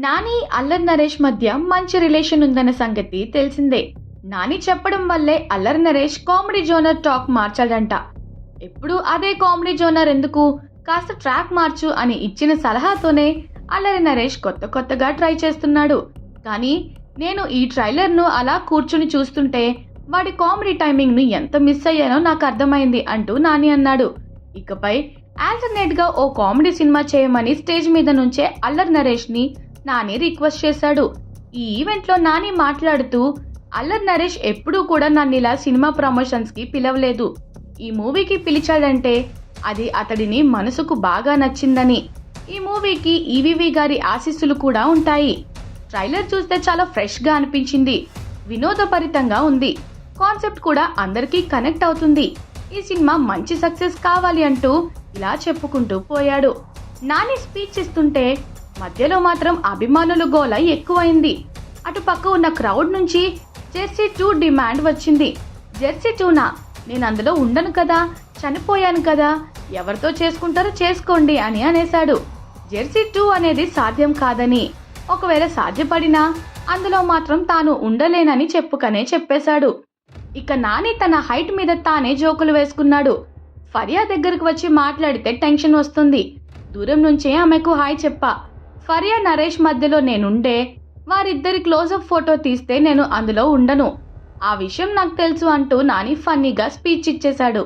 నాని, అల్లరి నరేష్ మధ్య మంచి రిలేషన్ ఉందన్న సంగతి తెలిసిందే. నాని చెప్పడం వల్లే Allari Naresh comedy genre talk మార్చాడంట. ఎప్పుడు అదే కామెడీ జోనర్ ఎందుకు, కాస్త ట్రాక్ మార్చు అని ఇచ్చిన సలహాతోనే అల్లరి నరేష్ కొత్తగా ట్రై చేస్తున్నాడు. కానీ నేను ఈ ట్రైలర్ను అలా కూర్చుని చూస్తుంటే వాడి కామెడీ టైమింగ్ను ఎంత మిస్ అయ్యానో నాకు అర్థమైంది అంటూ నాని అన్నాడు. ఇకపై ఆల్టర్నేట్గా ఓ కామెడీ సినిమా చేయమని స్టేజ్ మీద నుంచే అల్లరి నరేష్ని నాని రిక్వెస్ట్ చేశాడు. ఈ ఈవెంట్లో నాని మాట్లాడుతూ, అల్లరి నరేష్ ఎప్పుడూ కూడా నన్ను ఇలా సినిమా ప్రమోషన్స్కి పిలవలేదు. ఈ మూవీకి పిలిచాడంటే అది అతడిని మనసుకు బాగా నచ్చిందని. ఈ మూవీకి ఈవీవి గారి ఆశీస్సులు కూడా ఉంటాయి. ట్రైలర్ చూస్తే చాలా ఫ్రెష్గా అనిపించింది. వినోదభరితంగా ఉంది. కాన్సెప్ట్ కూడా అందరికీ కనెక్ట్ అవుతుంది. ఈ సినిమా మంచి సక్సెస్ కావాలి అంటూ ఇలా చెప్పుకుంటూ పోయాడు. నాని స్పీచ్ ఇస్తుంటే మధ్యలో మాత్రం అభిమానుల గోల ఎక్కువైంది. అటు పక్క ఉన్న క్రౌడ్ నుంచి జెర్సీ 2 డిమాండ్ వచ్చింది. జెర్సీ 2నా? నేను అందులో ఉండను కదా, చనిపోయాను కదా, ఎవరితో చేసుకుంటారో చేసుకోండి అని అనేశాడు. జెర్సీ 2 అనేది సాధ్యం కాదని, ఒకవేళ సాధ్యపడినా అందులో మాత్రం తాను ఉండలేనని చెప్పేశాడు. ఇక నాని తన హైట్ మీద తానే జోకులు వేసుకున్నాడు. ఫరియా దగ్గరకు వచ్చి మాట్లాడితే టెన్షన్ వస్తుంది. దూరం నుంచే ఆమెకు హాయ్ చెప్పా. ఫరియా నరేష్ మధ్యలో నేనుండే వారిద్దరి క్లోజప్ ఫోటో తీస్తే నేను అందులో ఉండను. ఆ విషయం నాకు తెలుసు అంటూ నాని ఫన్నీగా స్పీచ్ ఇచ్చేశాడు.